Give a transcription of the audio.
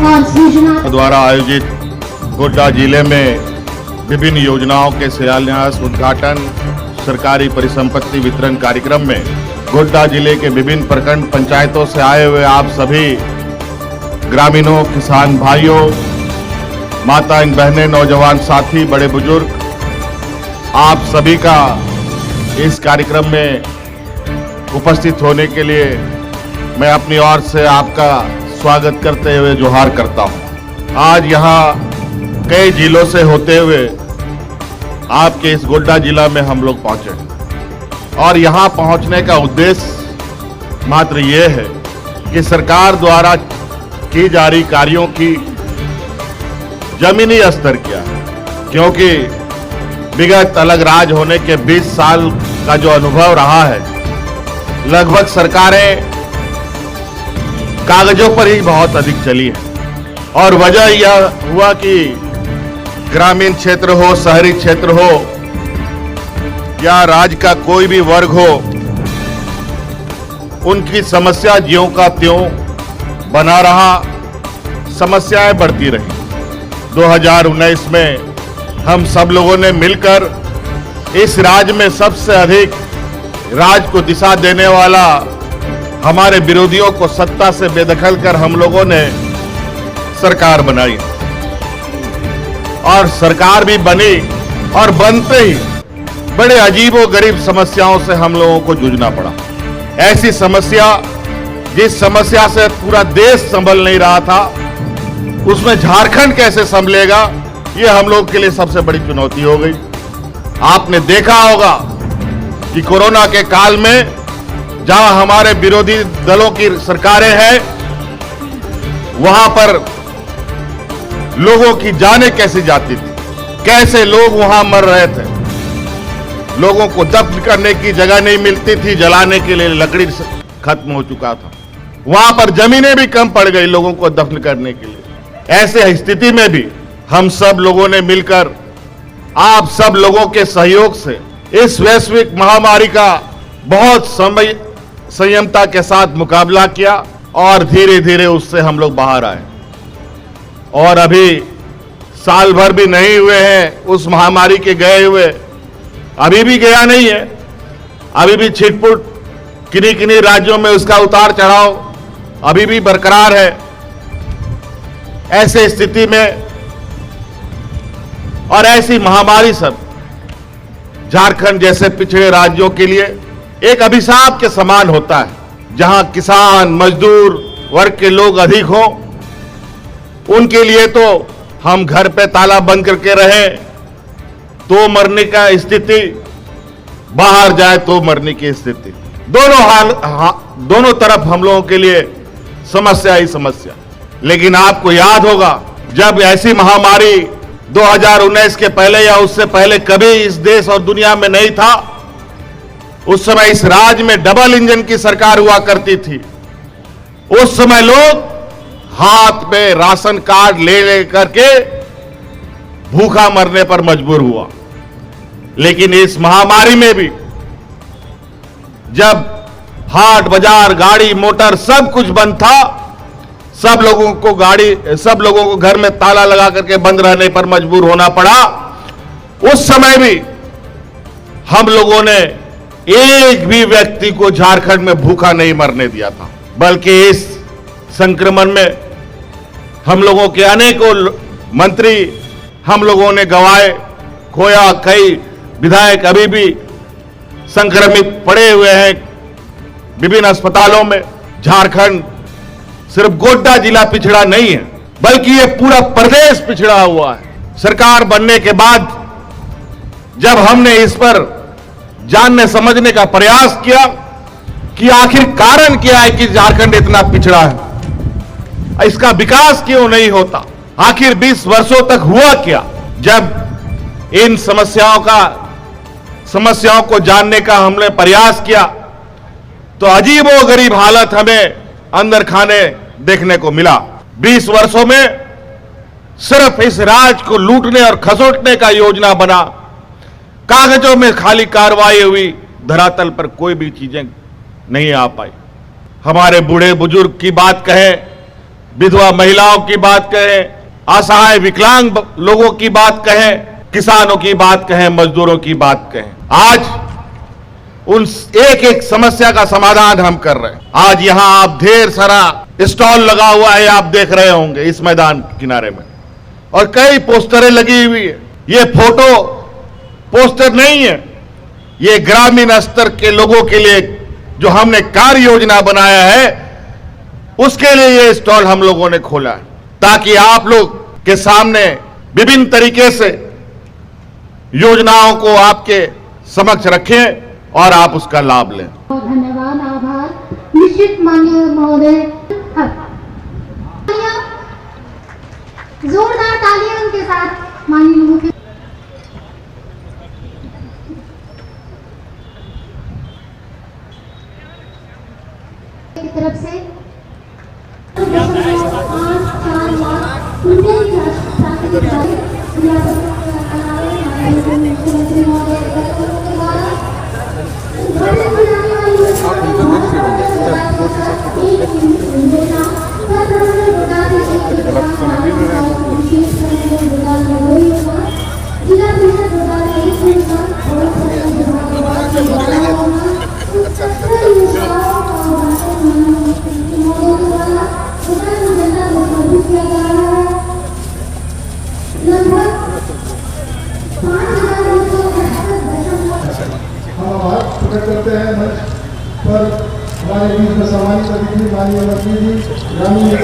और सृजना द्वारा आयोजित गोड्डा जिले में विभिन्न योजनाओं के शिलान्यास, उद्घाटन, सरकारी परिसंपत्ति वितरण कार्यक्रम में गोड्डा जिले के विभिन्न प्रखंड पंचायतों से आए हुए आप सभी ग्रामीणों, किसान भाइयों, माताएं, बहनें, नौजवान साथी, बड़े बुजुर्ग, आप सभी का इस कार्यक्रम में उपस्थित होने के लिए मैं अपनी ओर से आपका स्वागत करते हुए जोहार करता हूं। आज यहाँ कई जिलों से होते हुए आपके इस गोड्डा जिला में हम लोग पहुंचे और यहाँ पहुंचने का उद्देश्य मात्र ये है कि सरकार द्वारा की जा रही कार्यों की जमीनी स्तर क्या है, क्योंकि विगत अलग राज होने के 20 साल का जो अनुभव रहा है, लगभग सरकारें कागजों पर ही बहुत अधिक चली है और वजह यह हुआ कि ग्रामीण क्षेत्र हो, शहरी क्षेत्र हो या राज्य का कोई भी वर्ग हो, उनकी समस्या ज्यों का त्यों बना रहा, समस्याएं बढ़ती रही। 2019 में हम सब लोगों ने मिलकर इस राज्य में सबसे अधिक राज्य को दिशा देने वाला हमारे विरोधियों को सत्ता से बेदखल कर हम लोगों ने सरकार बनाई और सरकार भी बनी और बनते ही बड़े अजीबोगरीब समस्याओं से हम लोगों को जूझना पड़ा। ऐसी समस्या, जिस समस्या से पूरा देश संभल नहीं रहा था, उसमें झारखंड कैसे संभलेगा, ये हम लोग के लिए सबसे बड़ी चुनौती हो गई। आपने देखा होगा कि कोरोना के काल में जहां हमारे विरोधी दलों की सरकारें हैं, वहां पर लोगों की जानें कैसे जाती थी, कैसे लोग वहां मर रहे थे, लोगों को दफन करने की जगह नहीं मिलती थी, जलाने के लिए लकड़ी खत्म हो चुका था, वहां पर जमीनें भी कम पड़ गई लोगों को दफन करने के लिए। ऐसे स्थिति में भी हम सब लोगों ने मिलकर, आप सब लोगों के सहयोग से इस वैश्विक महामारी का बहुत संयमता के साथ मुकाबला किया और धीरे धीरे उससे हम लोग बाहर आए। और अभी साल भर भी नहीं हुए हैं उस महामारी के गए हुए, अभी भी गया नहीं है, अभी भी छिटपुट किन्हीं किन्हीं राज्यों में उसका उतार चढ़ाव अभी भी बरकरार है। ऐसे स्थिति में और ऐसी महामारी सब झारखंड जैसे पिछड़े राज्यों के लिए एक अभिशाप के समान होता है। जहां किसान, मजदूर वर्ग के लोग अधिक हों, उनके लिए तो हम घर पे ताला बंद करके रहे तो मरने का स्थिति, बाहर जाए तो मरने की स्थिति, दोनों तरफ हम लोगों के लिए समस्या ही समस्या। लेकिन आपको याद होगा, जब ऐसी महामारी 2019 के पहले या उससे पहले कभी इस देश और दुनिया में नहीं था, उस समय इस राज्य में डबल इंजन की सरकार हुआ करती थी। उस समय लोग हाथ में राशन कार्ड ले करके भूखा मरने पर मजबूर हुआ। लेकिन इस महामारी में भी जब हाट बाजार, गाड़ी मोटर सब कुछ बंद था, सब लोगों को घर में ताला लगा करके बंद रहने पर मजबूर होना पड़ा, उस समय भी हम लोगों ने एक भी व्यक्ति को झारखंड में भूखा नहीं मरने दिया था। बल्कि इस संक्रमण में हम लोगों के अनेकों मंत्री हम लोगों ने गंवाए, खोया। कई विधायक अभी भी संक्रमित पड़े हुए हैं विभिन्न अस्पतालों में। झारखंड सिर्फ गोड्डा जिला पिछड़ा नहीं है, बल्कि ये पूरा प्रदेश पिछड़ा हुआ है। सरकार बनने के बाद जब हमने इस पर जानने समझने का प्रयास किया कि आखिर कारण क्या है कि झारखंड इतना पिछड़ा है, इसका विकास क्यों नहीं होता, आखिर 20 वर्षों तक हुआ क्या। जब इन समस्याओं को जानने का हमने प्रयास किया तो अजीबोगरीब हालत हमें अंदर खाने देखने को मिला। 20 वर्षों में सिर्फ इस राज्य को लूटने और खसोटने का योजना बना, कागजों में खाली कार्रवाई हुई, धरातल पर कोई भी चीजें नहीं आ पाई। हमारे बूढ़े बुजुर्ग की बात कहें विधवा महिलाओं की बात कहें, असहाय विकलांग लोगों की बात कहें, किसानों की बात कहें, मजदूरों की बात कहें, आज उन एक एक समस्या का समाधान हम कर रहे हैं। आज यहां आप ढेर सारा स्टॉल लगा हुआ है, आप देख रहे होंगे इस मैदान किनारे में, और कई पोस्टरें लगी हुई है। ये फोटो पोस्टर नहीं है, ये ग्रामीण स्तर के लोगों के लिए जो हमने कार्य योजना बनाया है, उसके लिए ये स्टॉल हम लोगों ने खोला है, ताकि आप लोग के सामने विभिन्न तरीके से योजनाओं को आपके समक्ष रखें और आप उसका लाभ लें। धन्यवाद, आभार। निश्चित माननीय महोदय, जोरदार तालियां उनके साथ माननीय मुख्य की तरफ से करते हैं मंच पर हमारे बीच में सम्मानित अतिथि माननीय मंत्री जी ग्रामीण